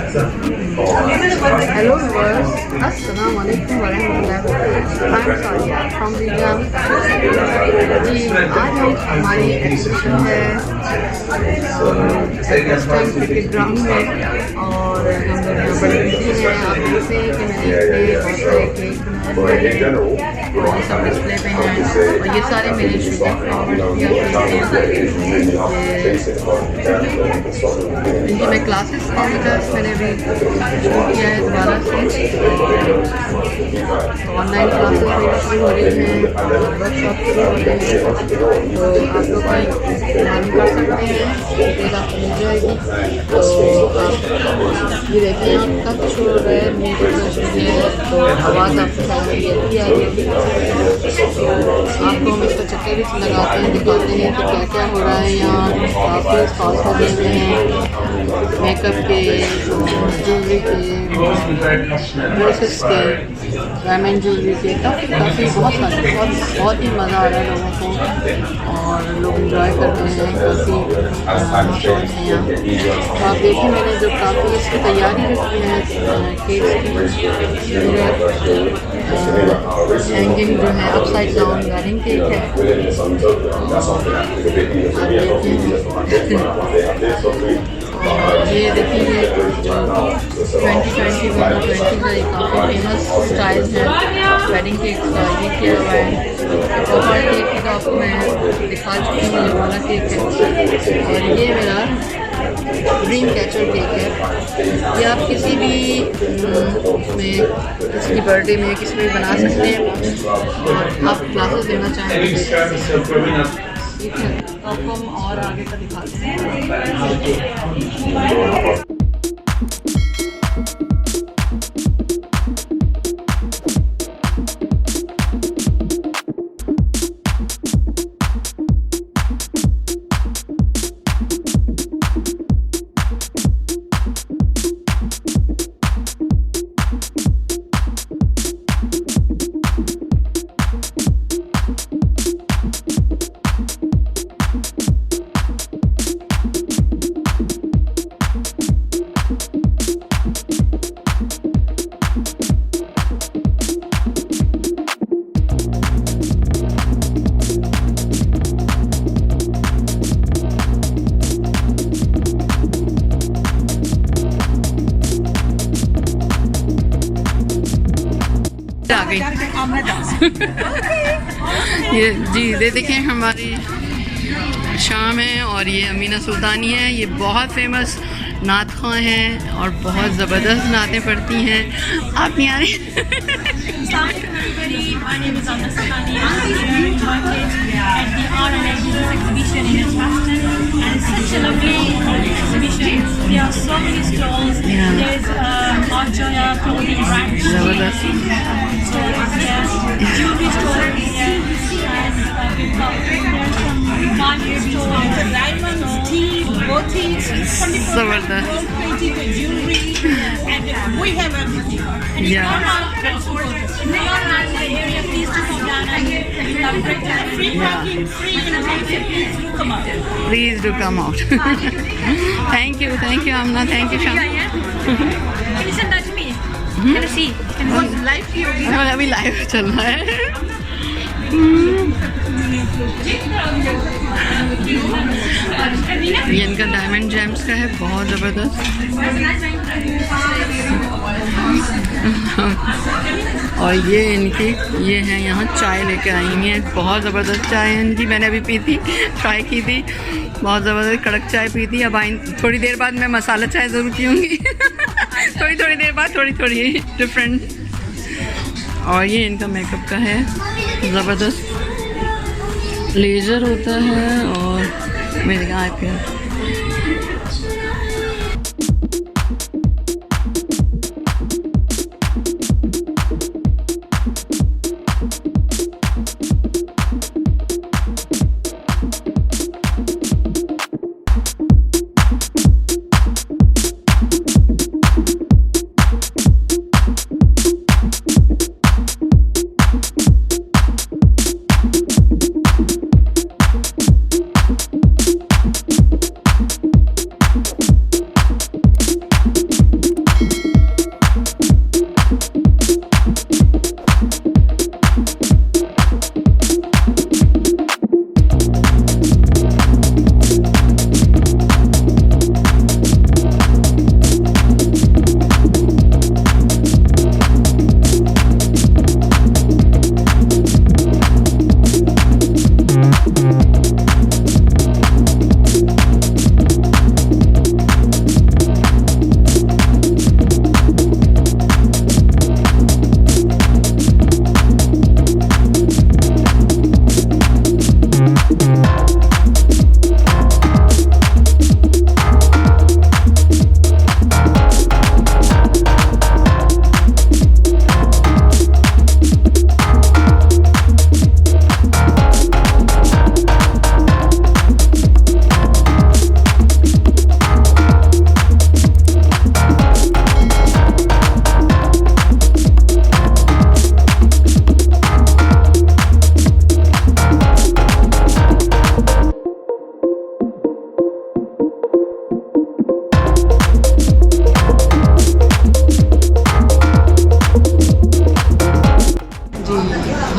Hello viewers, Assalamu alaikum warahmatullahi wabarakatuh. I'm Sadia from Bjams Patisserie. जी आज हमारी exhibition है western cricket ground में और हम लोग यहाँ बड़े बिजी हैं। आप देखते हैं कि मैंने बहुत सारे केक बनाए हैं और ये सब डिस्प्ले पे हैं और ये सारे मेरे शुगर इनकी मैं क्लासेस मैंने भी शुरू किया है दोबारा से। ऑनलाइन क्लासेस मेरी शुरू हो रही हैं, वर्कशॉप शुरू हो रहे हैं, तो आप लोग भी ज्वाइन कर सकते हैं, डिटेल आपको मिल जाएगी। तो आप ये देखिए आपका शो हो रहा है मेरे तो आवाज़ आपको शायद अच्छी आ रही है। आपको हम इसका चक्कर भी लगाते हैं, दिखाते हैं कि क्या क्या हो रहा है यहाँ। काफ़ी स्टॉल्स लगे हुए हैं मेकअप के, ज्वेलरी के, ड्रेसेस के, डायमंड ज्वेलरी के, काफ़ी बहुत सारे बहुत ही मज़ा आ रहा है लोगों को और लोग इंजॉय करते हैं। काफ़ी माहौल है यहाँ। तो आप देखिए मैंने जो काफ़ी इसकी तैयारी रखी है केक्स की, हैंगिंग जो है अपसाइड डाउन वेडिंग केक है। और ये देखिए जो 2021 का ये काफ़ी फेमस स्टाइल है वेडिंग केक्स का, ये किया हुआ है। और केक का आपको मैं दिखा चुकी हूँ, ये वाला केक है। और ये मेरा ड्रीम कैचर केक है। ये आप किसी भी उसमें किसी की बर्थडे में किसी में भी बना सकते हैं और आप क्लासेस देना चाहेंगे ठीक है। तो आपको हम और आगे का दिखाते हैं। ये जी ये देखें हमारी शाम है और ये अमीना सुल्तानी है। ये बहुत फेमस नात ख़्वां हैं और बहुत ज़बरदस्त नातें पढ़ती हैं। आप नहीं आ रही? Please do come out. Thank you, Amna. Thank you, Sham. Can you send that to me? Can I see? Can you watch live view? अभी लाइव चल रहा है। ये इनका डायमंड जेम्स का है, बहुत ज़बरदस्त। और ये इनकी ये हैं यहाँ चाय लेकर आई हैं, बहुत ज़बरदस्त चाय है इनकी। मैंने अभी पी थी, ट्राई की थी, बहुत ज़बरदस्त कड़क चाय पी थी। अब थोड़ी देर बाद मैं मसाला चाय ज़रूर पीऊँगी थोड़ी देर बाद थोड़ी डिफरेंट। और ये इनका मेकअप का है, ज़बरदस्त लेज़र होता है और मेरे यहाँ पे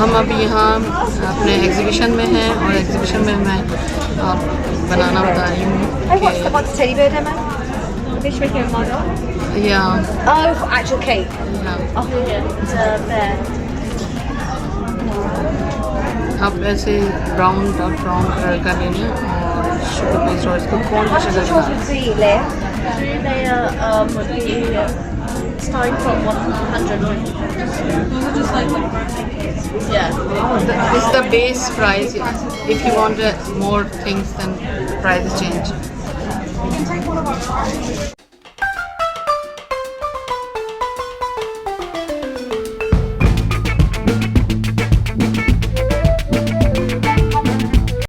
हम अभी यहाँ अपने एग्जीबिशन में हैं और एग्जीबिशन में मैं बनाना बता रही हूँ Oh, what's the one teddy bear demo? Fish making model? या Oh, for actual cake. Oh, it's a bear. आप ऐसे ब्राउन डार्क ब्राउन कलर का लेना और शुगर पेस्ट और इसको कौन सा What's the sugar chocolate tea, Leah? 3-layer would be starting from 150. Just like yeah. This is the base price. If you want more things, then prices change.